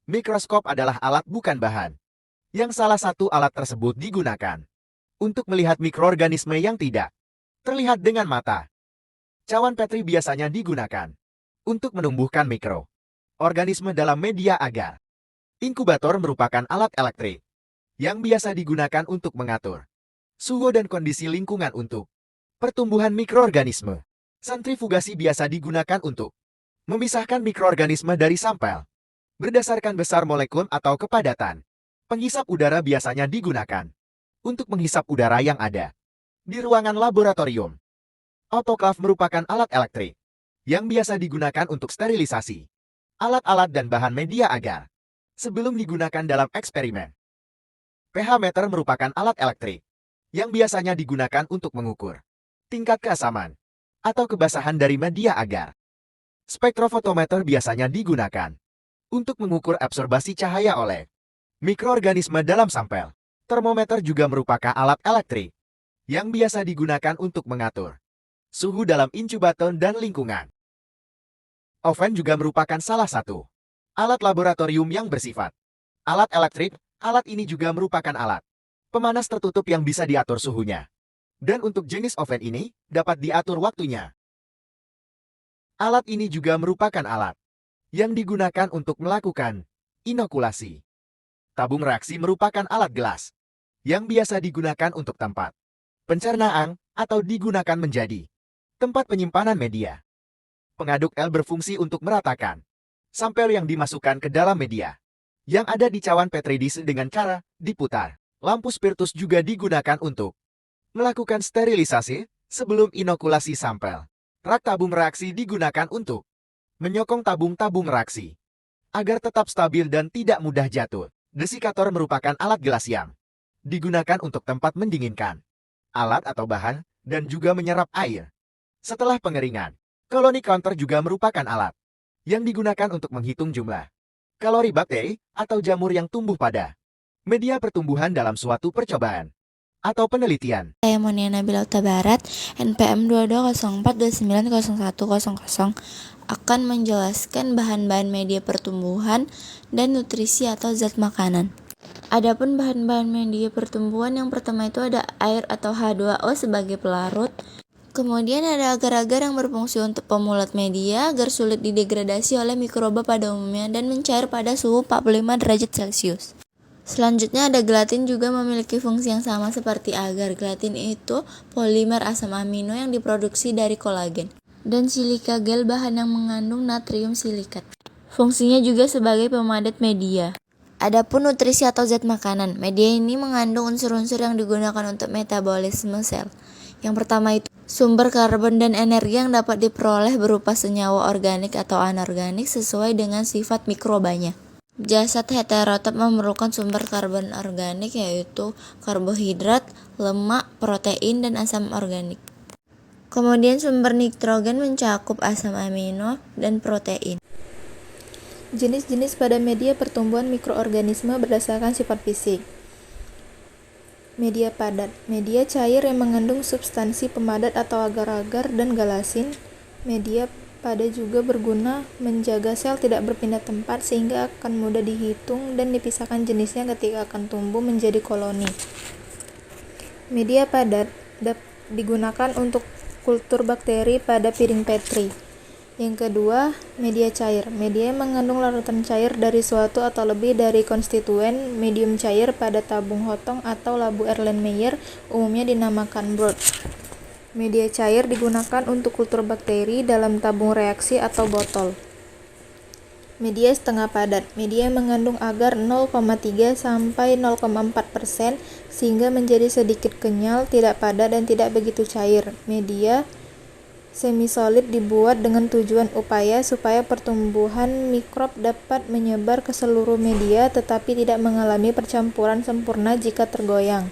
Mikroskop adalah alat bukan bahan. Yang salah satu alat tersebut digunakan untuk melihat mikroorganisme yang tidak terlihat dengan mata. Cawan Petri biasanya digunakan untuk menumbuhkan mikroorganisme dalam media agar. Inkubator merupakan alat elektrik yang biasa digunakan untuk mengatur suhu dan kondisi lingkungan untuk pertumbuhan mikroorganisme. Sentrifugasi biasa digunakan untuk memisahkan mikroorganisme dari sampel berdasarkan besar molekul atau kepadatan. Penghisap udara biasanya digunakan untuk menghisap udara yang ada di ruangan laboratorium. Autoklav merupakan alat elektrik yang biasa digunakan untuk sterilisasi alat-alat dan bahan media agar sebelum digunakan dalam eksperimen. pH meter merupakan alat elektrik yang biasanya digunakan untuk mengukur tingkat keasaman atau kebasahan dari media agar. Spektrofotometer biasanya digunakan untuk mengukur absorbasi cahaya oleh mikroorganisme dalam sampel. Termometer juga merupakan alat elektrik yang biasa digunakan untuk mengatur suhu dalam inkubator dan lingkungan. Oven juga merupakan salah satu alat laboratorium yang bersifat alat elektrik. Alat ini juga merupakan alat pemanas tertutup yang bisa diatur suhunya. Dan untuk jenis oven ini, dapat diatur waktunya. Alat ini juga merupakan alat yang digunakan untuk melakukan inokulasi. Tabung reaksi merupakan alat gelas yang biasa digunakan untuk tempat pencernaan atau digunakan menjadi tempat penyimpanan media. Pengaduk L berfungsi untuk meratakan sampel yang dimasukkan ke dalam media yang ada di cawan Petri dengan cara diputar. Lampu spiritus juga digunakan untuk melakukan sterilisasi sebelum inokulasi sampel. Rak tabung reaksi digunakan untuk menyokong tabung-tabung reaksi agar tetap stabil dan tidak mudah jatuh. Desikator merupakan alat gelas yang digunakan untuk tempat mendinginkan alat atau bahan dan juga menyerap air. Setelah pengeringan, koloni counter juga merupakan alat yang digunakan untuk menghitung jumlah kalori bakteri atau jamur yang tumbuh pada media pertumbuhan dalam suatu percobaan atau penelitian. Saya Monia Nabila Utabarat, NPM 2204290100 akan menjelaskan bahan-bahan media pertumbuhan dan nutrisi atau zat makanan. Adapun bahan-bahan media pertumbuhan yang pertama itu ada air atau H2O sebagai pelarut. Kemudian ada agar-agar yang berfungsi untuk pemulat media agar sulit didegradasi oleh mikroba pada umumnya dan mencair pada suhu 45 derajat Celcius. Selanjutnya ada gelatin juga memiliki fungsi yang sama seperti agar. Gelatin itu polimer asam amino yang diproduksi dari kolagen. Dan silika gel bahan yang mengandung natrium silikat. Fungsinya juga sebagai pemadat media. Adapun nutrisi atau zat makanan, media ini mengandung unsur-unsur yang digunakan untuk metabolisme sel. Yang pertama itu sumber karbon dan energi yang dapat diperoleh berupa senyawa organik atau anorganik sesuai dengan sifat mikrobanya. Jasad heterotop memerlukan sumber karbon organik yaitu karbohidrat, lemak, protein, dan asam organik. Kemudian sumber nitrogen mencakup asam amino dan protein. Jenis-jenis pada media pertumbuhan mikroorganisme berdasarkan sifat fisik. Media padat, media cair yang mengandung substansi pemadat atau agar-agar dan galasin. Media padat juga berguna menjaga sel tidak berpindah tempat sehingga akan mudah dihitung dan dipisahkan jenisnya ketika akan tumbuh menjadi koloni. Media padat digunakan untuk kultur bakteri pada piring Petri. Yang kedua, media cair. Media yang mengandung larutan cair dari suatu atau lebih dari konstituen medium cair pada tabung Hotong atau labu Erlenmeyer, umumnya dinamakan broth. Media cair digunakan untuk kultur bakteri dalam tabung reaksi atau botol. Media setengah padat. Media yang mengandung agar 0,3 sampai 0,4% sehingga menjadi sedikit kenyal, tidak padat dan tidak begitu cair. Media semi-solid dibuat dengan tujuan supaya pertumbuhan mikrob dapat menyebar ke seluruh media tetapi tidak mengalami percampuran sempurna jika tergoyang.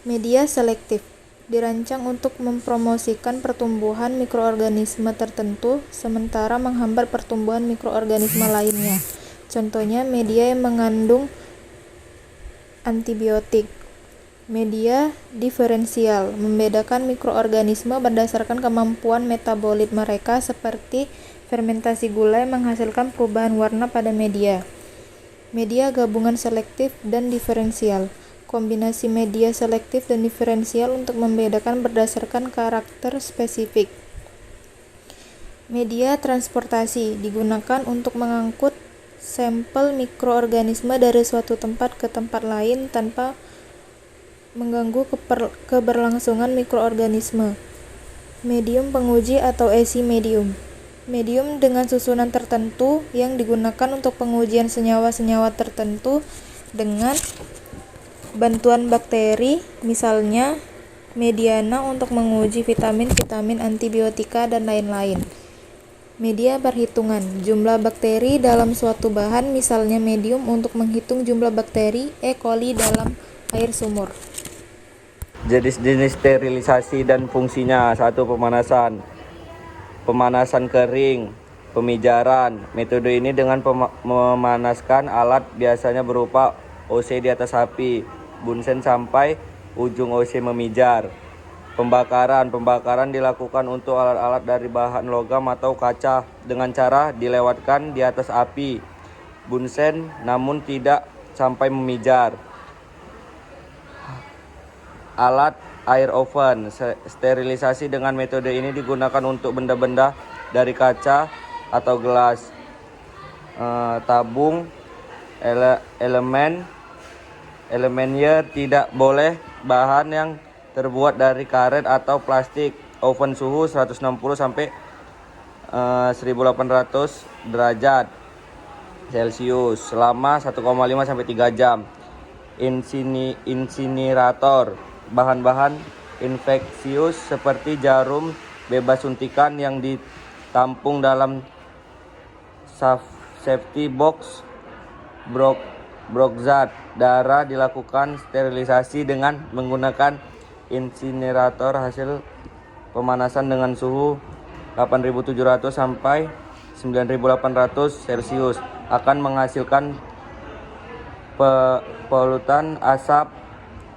Media selektif dirancang untuk mempromosikan pertumbuhan mikroorganisme tertentu sementara menghambat pertumbuhan mikroorganisme lainnya. Contohnya media yang mengandung antibiotik. Media diferensial membedakan mikroorganisme berdasarkan kemampuan metabolit mereka seperti fermentasi gula yang menghasilkan perubahan warna pada media. Media gabungan selektif dan diferensial. Kombinasi media selektif dan diferensial untuk membedakan berdasarkan karakter spesifik. Media transportasi digunakan untuk mengangkut sampel mikroorganisme dari suatu tempat ke tempat lain tanpa mengganggu keberlangsungan mikroorganisme. Medium penguji atau ESI medium. Medium dengan susunan tertentu yang digunakan untuk pengujian senyawa-senyawa tertentu dengan bantuan bakteri, misalnya mediana untuk menguji vitamin-vitamin, antibiotika, dan lain-lain. Media perhitungan, jumlah bakteri dalam suatu bahan, misalnya medium untuk menghitung jumlah bakteri E. coli dalam air sumur. Jenis-jenis sterilisasi dan fungsinya. 1. Pemanasan kering, pemijaran. Metode ini dengan memanaskan alat biasanya berupa OC di atas api, bunsen sampai ujung OC memijar. Pembakaran dilakukan untuk alat-alat dari bahan logam atau kaca dengan cara dilewatkan di atas api, bunsen namun tidak sampai memijar. Alat air oven. Sterilisasi dengan metode ini digunakan untuk benda-benda dari kaca atau gelas, tabung, elemennya tidak boleh bahan yang terbuat dari karet atau plastik. Oven suhu 160 sampai 1800 derajat Celcius selama 1,5 sampai 3 jam. Insinerator. Bahan-bahan infeksius seperti jarum bebas suntikan yang ditampung dalam safety box, brokzat darah dilakukan sterilisasi dengan menggunakan insinerator. Hasil pemanasan dengan suhu 8700 sampai 9800 Celcius akan menghasilkan polutan asap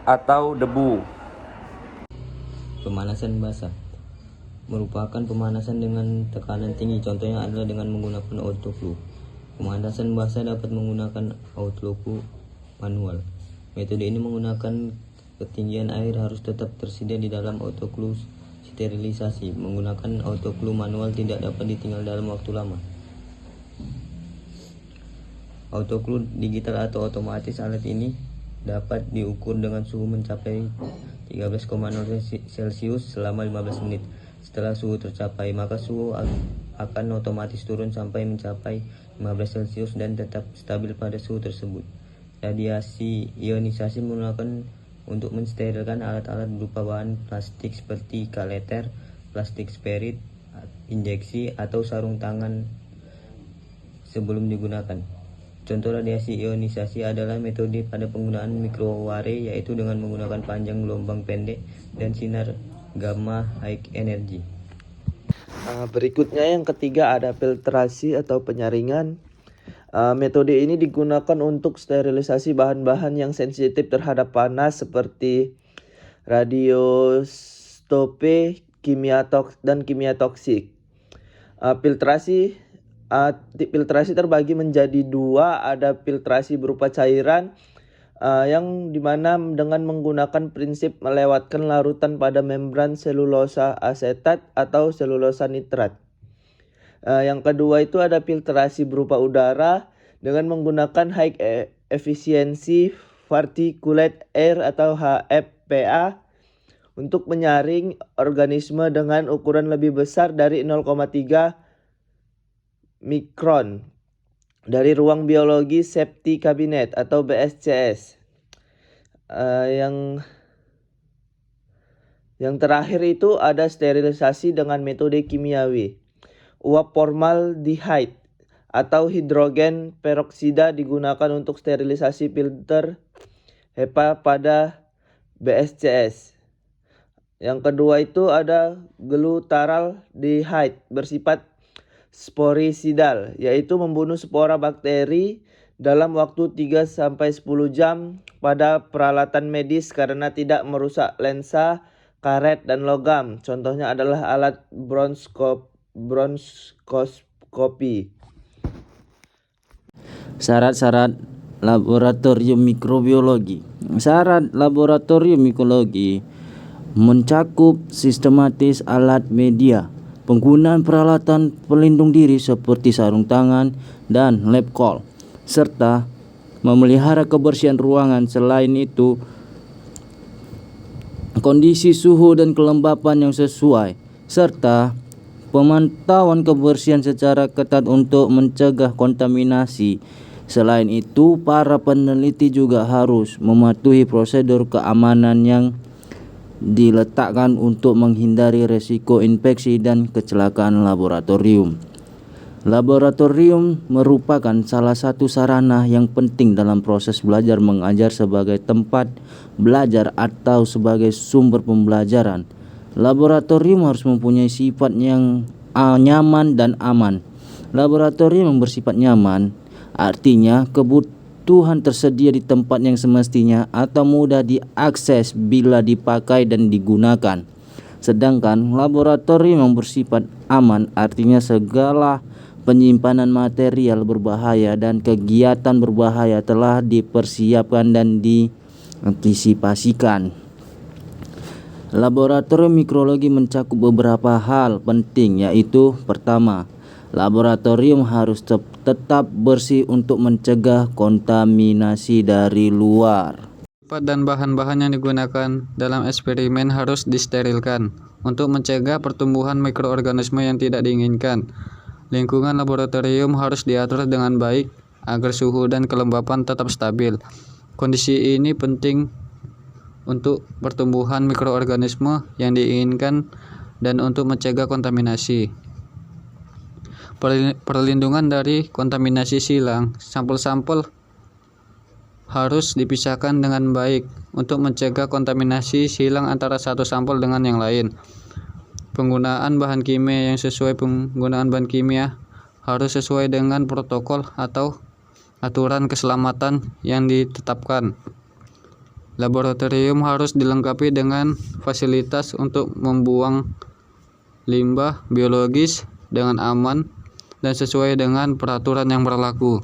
atau debu. Pemanasan basah merupakan pemanasan dengan tekanan tinggi. Contohnya adalah dengan menggunakan autoclave. Pemanasan basah dapat menggunakan autoclave manual. Metode ini menggunakan ketinggian air harus tetap tersedia di dalam autoclave sterilisasi. Menggunakan autoclave manual tidak dapat ditinggal dalam waktu lama. Autoclave digital atau otomatis. Alat ini dapat diukur dengan suhu mencapai 13,0 Celcius selama 15 menit. Setelah suhu tercapai, maka suhu akan otomatis turun sampai mencapai 15 Celcius dan tetap stabil pada suhu tersebut. Radiasi ionisasi menggunakan untuk mensterilkan alat-alat berupa bahan plastik seperti kateter, plastik spirit, injeksi, atau sarung tangan sebelum digunakan. Contoh radiasi ionisasi adalah metode pada penggunaan mikrowave, yaitu dengan menggunakan panjang gelombang pendek dan sinar gamma high energy. Berikutnya yang ketiga ada filtrasi atau penyaringan. Metode ini digunakan untuk sterilisasi bahan-bahan yang sensitif terhadap panas seperti radioisotope, kimia toksik. Filtrasi terbagi menjadi dua. Ada filtrasi berupa cairan yang dimana dengan menggunakan prinsip melewatkan larutan pada membran selulosa asetat atau selulosa nitrat. Yang kedua itu ada filtrasi berupa udara dengan menggunakan high efficiency particulate air atau HFPA untuk menyaring organisme dengan ukuran lebih besar dari 0,3 mikron dari ruang biologi safety cabinet atau BSCS. Yang terakhir itu ada sterilisasi dengan metode kimiawi. Uap formaldehyde atau hidrogen peroksida digunakan untuk sterilisasi filter HEPA pada BSCS. Yang kedua itu ada glutaraldehyde bersifat sporicidal, yaitu membunuh spora bakteri dalam waktu 3-10 jam pada peralatan medis karena tidak merusak lensa, karet, dan logam. Contohnya adalah alat bronkoskopi. Syarat-syarat laboratorium mikrobiologi. Syarat laboratorium mikrobiologi mencakup sistematis alat media, penggunaan peralatan pelindung diri seperti sarung tangan dan lab coat, serta memelihara kebersihan ruangan. Selain itu, kondisi suhu dan kelembapan yang sesuai, serta pemantauan kebersihan secara ketat untuk mencegah kontaminasi. Selain itu, para peneliti juga harus mematuhi prosedur keamanan yang diletakkan untuk menghindari resiko infeksi dan kecelakaan laboratorium. Laboratorium merupakan salah satu sarana yang penting dalam proses belajar mengajar sebagai tempat belajar atau sebagai sumber pembelajaran. Laboratorium harus mempunyai sifat yang nyaman dan aman. Laboratorium yang bersifat nyaman artinya kebutuhan tersedia di tempat yang semestinya atau mudah diakses bila dipakai dan digunakan. Sedangkan laboratorium yang bersifat aman artinya segala penyimpanan material berbahaya dan kegiatan berbahaya telah dipersiapkan dan diantisipasikan. Laboratorium mikrobiologi mencakup beberapa hal penting, yaitu pertama, laboratorium harus tetap bersih untuk mencegah kontaminasi dari luar. Tempat dan bahan-bahan yang digunakan dalam eksperimen harus disterilkan untuk mencegah pertumbuhan mikroorganisme yang tidak diinginkan. Lingkungan laboratorium harus diatur dengan baik agar suhu dan kelembapan tetap stabil. Kondisi ini penting untuk pertumbuhan mikroorganisme yang diinginkan dan untuk mencegah kontaminasi. Perlindungan dari kontaminasi silang. Sampel-sampel harus dipisahkan dengan baik untuk mencegah kontaminasi silang antara satu sampel dengan yang lain. Penggunaan bahan kimia yang sesuai. Penggunaan bahan kimia harus sesuai dengan protokol atau aturan keselamatan yang ditetapkan. Laboratorium harus dilengkapi dengan fasilitas untuk membuang limbah biologis dengan aman dan sesuai dengan peraturan yang berlaku.